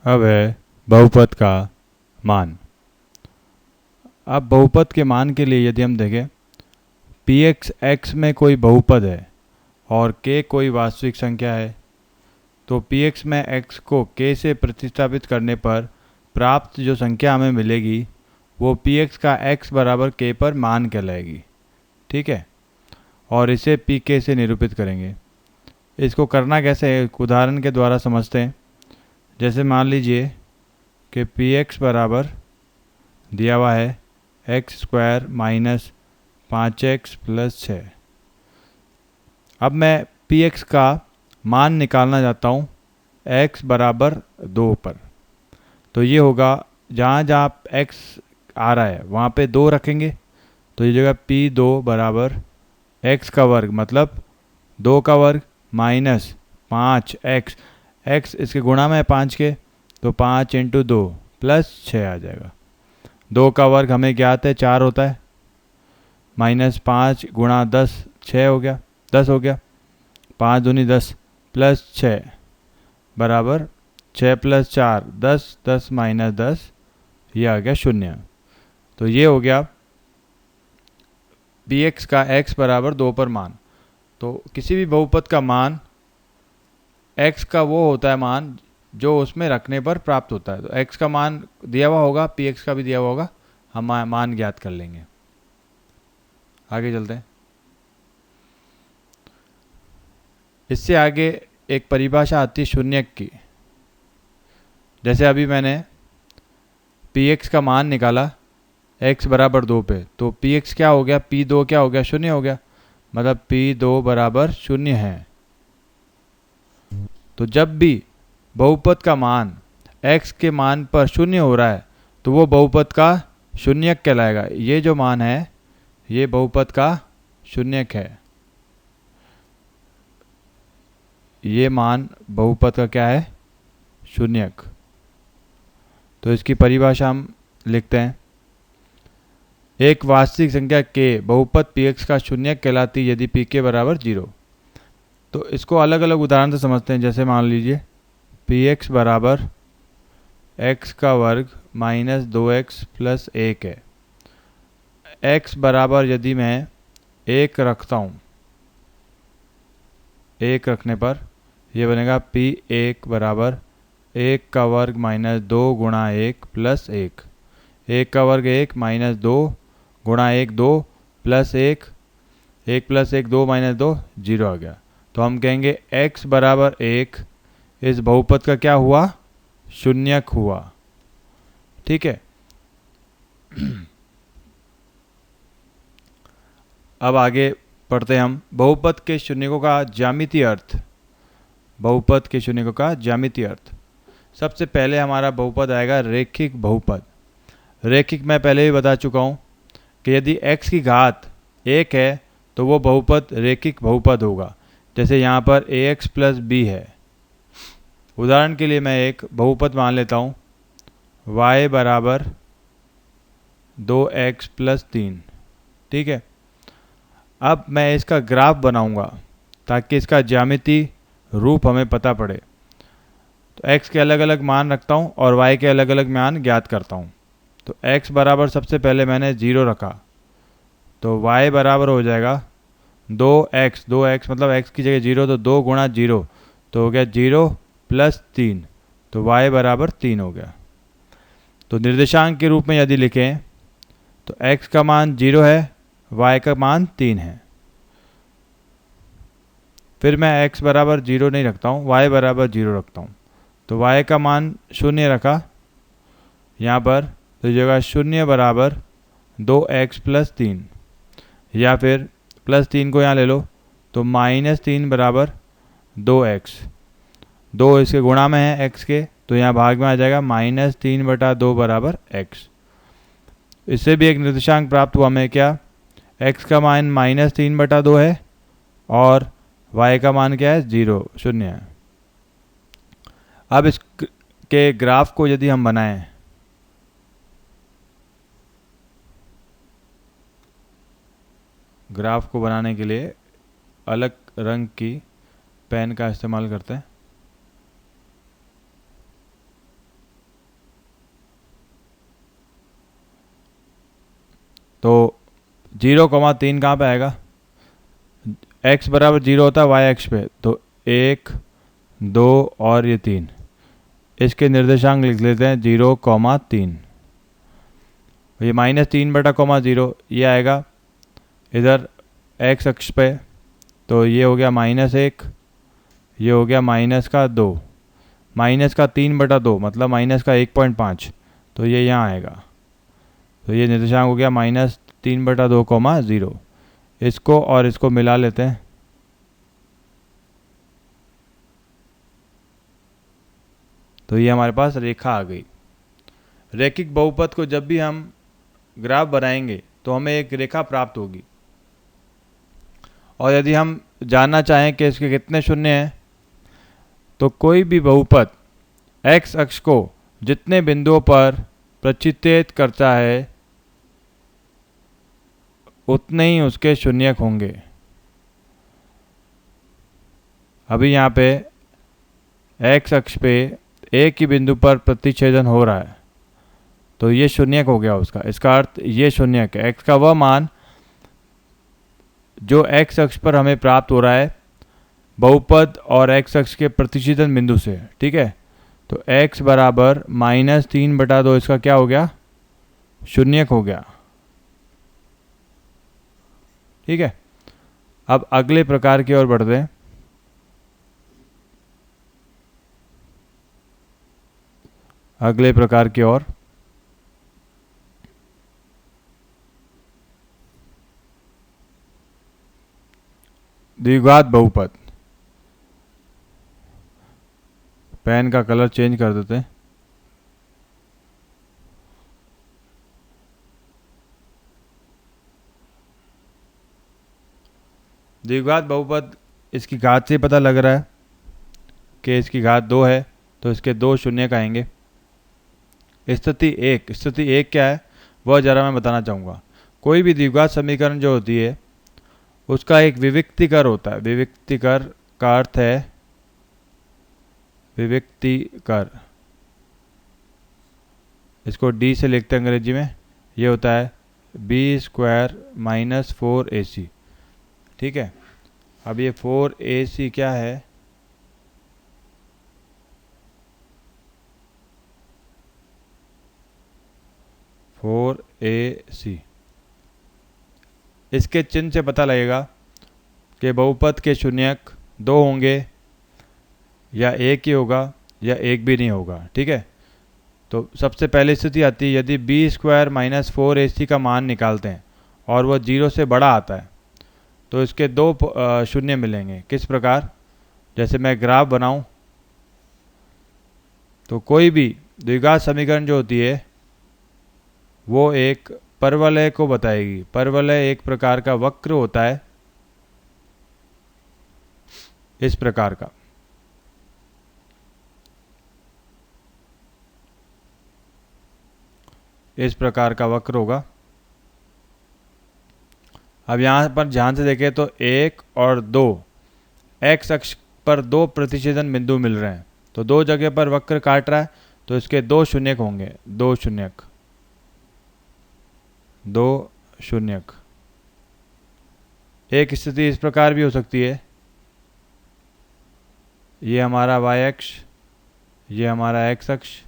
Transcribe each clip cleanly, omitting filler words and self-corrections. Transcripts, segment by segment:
अब है बहुपद का मान। अब बहुपद के मान के लिए यदि हम देखें पी एक्स एक्स में कोई बहुपद है और k कोई वास्तविक संख्या है, तो पी एक्स में x को k से प्रतिस्थापित करने पर प्राप्त जो संख्या हमें मिलेगी वो पी एक्स का x बराबर k पर मान कहलाएगी। ठीक है, और इसे पी के से निरूपित करेंगे। इसको करना कैसे है, एक उदाहरण के द्वारा समझते हैं। जैसे मान लीजिए कि पी एक्स बराबर दिया हुआ है x square minus 5x plus 6। अब मैं पी एक्स का मान निकालना चाहता हूँ x बराबर 2 पर। तो ये होगा जहाँ जहाँ x आ रहा है वहाँ पे 2 रखेंगे, तो ये जगह P2 बराबर x का वर्ग मतलब 2 का वर्ग माइनस 5x, x इसके गुणा में है 5 के, तो 5 इंटू 2 प्लस 6 आ जाएगा। 2 का वर्ग हमें ज्ञात है 4 होता है, माइनस 5 गुणा 10 6 हो गया, 10 हो गया, 5 दूनी 10 प्लस 6 बराबर 6 प्लस 4 10, 10 माइनस 10 ये आ गया 0। तो ये हो गया पी एक्स का x बराबर 2 पर मान। तो किसी भी बहुपद का मान x का वो होता है मान जो उसमें रखने पर प्राप्त होता है। तो x का मान दिया हुआ होगा, पी एक्स का भी दिया हुआ होगा, हम मान ज्ञात कर लेंगे। आगे चलते हैं। इससे आगे एक परिभाषा आती है शून्यक की। जैसे अभी मैंने पी एक्स का मान निकाला x बराबर 2 पे, तो पी एक्स क्या हो गया, P2 क्या हो गया, 0 हो गया, मतलब P2 बराबर 0 है। तो जब भी बहुपद का मान x के मान पर 0 हो रहा है तो वो बहुपद का शून्यक कहलाएगा। ये जो मान है ये बहुपद का शून्यक है। ये मान बहुपद का क्या है, शून्यक। तो इसकी परिभाषा हम लिखते हैं। एक वास्तविक संख्या k बहुपद px का शून्यक कहलाती यदि pk बराबर 0। तो इसको अलग अलग उदाहरण से समझते हैं। जैसे मान लीजिए px बराबर x का वर्ग माइनस 2x प्लस 1 है। x बराबर यदि मैं 1 रखता हूँ, 1 रखने पर यह बनेगा p1 बराबर 1 का वर्ग माइनस 2 गुणा 1 प्लस 1। 1 का वर्ग 1 माइनस 2 गुणा 1 2 प्लस 1, 1 प्लस 1 2 माइनस 2 0 आ गया। तो हम कहेंगे x बराबर 1 इस बहुपद का क्या हुआ, शून्यक हुआ। ठीक है। अब आगे पढ़ते हैं हम बहुपद के शून्यकों का ज्यामितीय अर्थ। बहुपद के शून्यकों का ज्यामितीय अर्थ। सबसे पहले हमारा बहुपद आएगा रेखिक बहुपद। रेखिक मैं पहले ही बता चुका हूँ कि यदि x की घात 1 है तो वो बहुपद रेखिक बहुपद होगा। जैसे यहाँ पर ax प्लस बी है। उदाहरण के लिए मैं एक बहुपद मान लेता हूँ y बराबर 2x प्लस 3। ठीक है। अब मैं इसका ग्राफ बनाऊंगा ताकि इसका ज्यामिति रूप हमें पता पड़े। तो x के अलग अलग मान रखता हूँ और y के अलग अलग मान ज्ञात करता हूँ। तो x बराबर सबसे पहले मैंने 0 रखा, तो y बराबर हो जाएगा 2x। 2x मतलब x की जगह 0, तो 2 गुणा 0 तो हो गया 0 प्लस 3, तो y बराबर 3 हो गया। तो निर्देशांक के रूप में यदि लिखें तो x का मान 0 है, y का मान 3 है। फिर मैं x बराबर 0 नहीं रखता हूँ, y बराबर 0 रखता हूँ। तो y का मान 0 रखा यहाँ पर, तो जगह 0 बराबर 2x प्लस 3, या फिर प्लस 3 को यहाँ ले लो तो माइनस 3 बराबर 2x। 2 इसके गुणा में है x के, तो यहाँ भाग में आ जाएगा माइनस 3 बटा 2 बराबर x। इससे भी एक निर्देशांक प्राप्त हुआ हमें क्या, x का मान माइनस 3 बटा 2 है और y का मान क्या है, 0 है। अब इसके ग्राफ को यदि हम बनाएं, ग्राफ को बनाने के लिए अलग रंग की पेन का इस्तेमाल करते हैं। तो 0,3 कहाँ पे आएगा? x बराबर 0 होता है वाई एक्स पे, तो 1, 2 और ये 3, इसके निर्देशांक लिख लेते हैं 0,3। ये -3/0 ये आएगा इधर x अक्ष पे, तो ये हो गया -1, ये हो गया -2, -3/2 मतलब -1.5, तो ये यहाँ आएगा। तो ये निर्देशांक हो गया -3/2, 0। इसको और इसको मिला लेते हैं, तो ये हमारे पास रेखा आ गई। रैखिक बहुपद को जब भी हम ग्राफ बनाएंगे तो हमें एक रेखा प्राप्त होगी, और यदि हम जानना चाहें कि इसके कितने शून्य हैं, तो कोई भी बहुपद x अक्ष को जितने बिंदुओं पर प्रक्षेपित करता है उतने ही उसके शून्यक होंगे। अभी यहाँ पे x अक्ष पे एक ही बिंदु पर प्रतिच्छेदन हो रहा है, तो ये शून्यक हो गया उसका। इसका अर्थ ये शून्यक है, x का वह मान जो x अक्ष पर हमें प्राप्त हो रहा है बहुपद और x अक्ष के प्रतिच्छेदन बिंदु से। ठीक है, तो x बराबर -3/2 इसका क्या हो गया? शून्यक हो गया। ठीक है, अब अगले प्रकार की ओर बढ़ते हैं। अगले प्रकार की ओर द्विघात बहुपद। पेन का कलर चेंज कर देते हैं। द्विघात बहुपद, इसकी घात से पता लग रहा है कि इसकी घात 2 है, तो इसके 2 शून्यक आएंगे। स्थिति एक क्या है वह जरा मैं बताना चाहूँगा। कोई भी द्विघात समीकरण जो होती है उसका एक विविक्तिकर होता है। विविक्तिकर का अर्थ है विविक्तिकर, इसको डी से लिखते हैं अंग्रेजी में, ये होता है b² - 4ac। ठीक है, अब ये 4ac क्या है? ac, इसके चिन्ह से पता लगेगा कि बहुपद के शून्यक 2 होंगे या एक ही होगा या एक भी नहीं होगा। ठीक है, तो सबसे पहली स्थिति आती है यदि b² - 4ac का मान निकालते हैं और वह 0 से बड़ा आता है तो इसके 2 शून्य मिलेंगे। किस प्रकार? जैसे मैं ग्राफ बनाऊं तो कोई भी द्विघात समीकरण जो होती है वो एक परवलय को बताएगी। परवलय एक प्रकार का वक्र होता है, इस प्रकार का। इस प्रकार का वक्र होगा। अब यहाँ पर ध्यान से देखें तो 1 और 2 x अक्ष पर 2 प्रतिच्छेदन बिंदु मिल रहे हैं, तो 2 जगह पर वक्र काट रहा है, तो इसके 2 शून्यक होंगे। 2 शून्यक, 2 शून्यक। एक स्थिति इस प्रकार भी हो सकती है, ये हमारा y अक्ष, ये हमारा x अक्ष,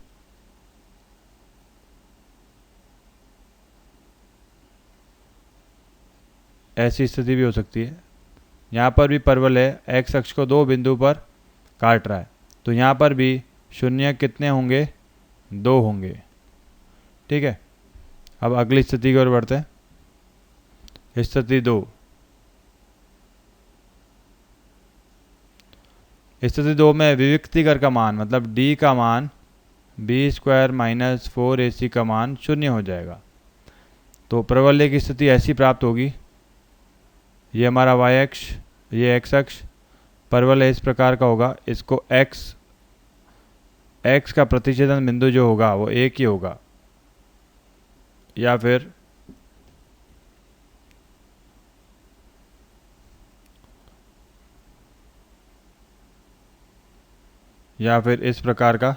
ऐसी स्थिति भी हो सकती है। यहाँ पर भी परवल है, x अक्ष को 2 बिंदु पर काट रहा है, तो यहाँ पर भी शून्य कितने होंगे? 2 होंगे। ठीक है, अब अगली स्थिति की ओर बढ़ते हैं। स्थिति 2। स्थिति 2 में विविक्तिकर का मान मतलब d का मान b² - 4ac का मान 0 हो जाएगा। तो प्रबल्य की स्थिति ऐसी प्राप्त होगी, ये हमारा y अक्ष, ये x अक्ष, परवलय इस प्रकार का होगा। इसको x का प्रतिच्छेदन बिंदु जो होगा वो एक ही होगा, या फिर इस प्रकार का।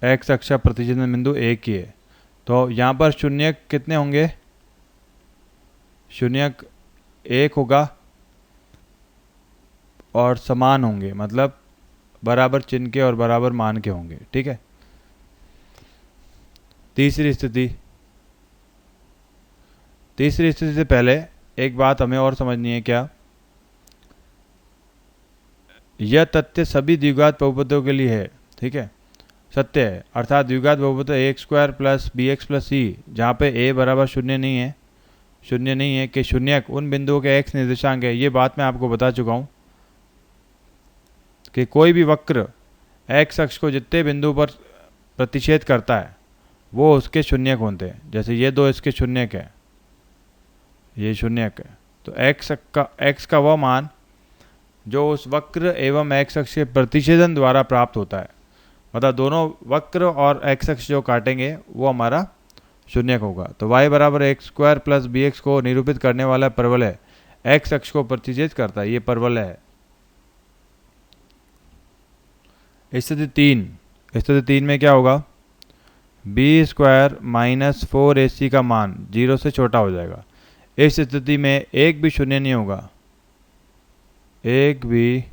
एक्स अक्ष का प्रतिच्छेदन बिंदु एक ही है, तो यहाँ पर शून्यक कितने होंगे? शून्यक एक होगा और समान होंगे, मतलब बराबर चिन्ह के और बराबर मान के होंगे। ठीक है। तीसरी स्थिति से पहले एक बात हमें और समझनी है। क्या? यह तथ्य सभी द्विघात बहुपदों के लिए है। ठीक है, सत्य है। अर्थात द्विघात बहुपद x square plus b x plus c, जहाँ पे ए बराबर शून्य नहीं है कि शून्यक उन बिंदुओं के एक्स निर्देशांक है। ये बात मैं आपको बता चुका हूँ कि कोई भी वक्र एक्स अक्ष को जितने बिंदु पर प्रतिच्छेद करता है वो उसके शून्यक होते हैं। जैसे ये दो इसके शून्यक है, ये शून्यक है, तो एक्स का वह मान जो उस वक्र एवं एक्स अक्ष के प्रतिच्छेदन द्वारा प्राप्त होता है, मतलब दोनों वक्र और एक्स अक्ष जो काटेंगे वो हमारा शून्यक होगा। तो y बराबर x square plus b x को निरूपित करने वाला परवलय एक्स अक्ष को प्रतिच्छेद करता है, ये परवलय है। स्थिति तीन में क्या होगा? बी स्क्वायर माइनस 4ac का मान 0 से छोटा हो जाएगा। इस स्थिति में एक भी शून्य नहीं होगा, एक भी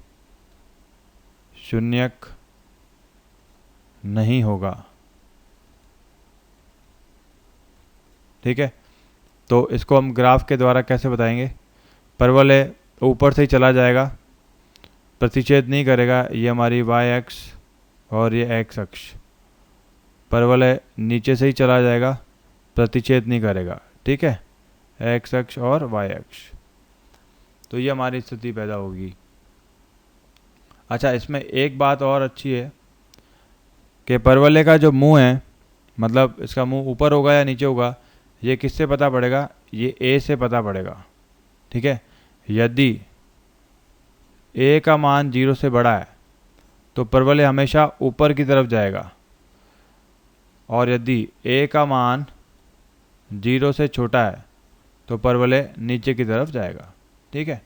शून्यक नहीं होगा। ठीक है, तो इसको हम ग्राफ के द्वारा कैसे बताएंगे? परवलय ऊपर से ही चला जाएगा, प्रतिच्छेद नहीं करेगा। ये हमारी वाई अक्ष और ये एक्स अक्ष। परवलय नीचे से ही चला जाएगा, प्रतिच्छेद नहीं करेगा। ठीक है, एक्स अक्ष और वाई अक्ष। तो ये हमारी स्थिति पैदा होगी। अच्छा, इसमें एक बात और अच्छी है कि परवलय का जो मुंह है, मतलब इसका मुंह ऊपर होगा या नीचे होगा, ये किससे पता पड़ेगा? ये ए से पता पड़ेगा। ठीक है, यदि ए का मान 0 से बड़ा है तो परवलय हमेशा ऊपर की तरफ जाएगा, और यदि ए का मान 0 से छोटा है तो परवलय नीचे की तरफ जाएगा। ठीक है।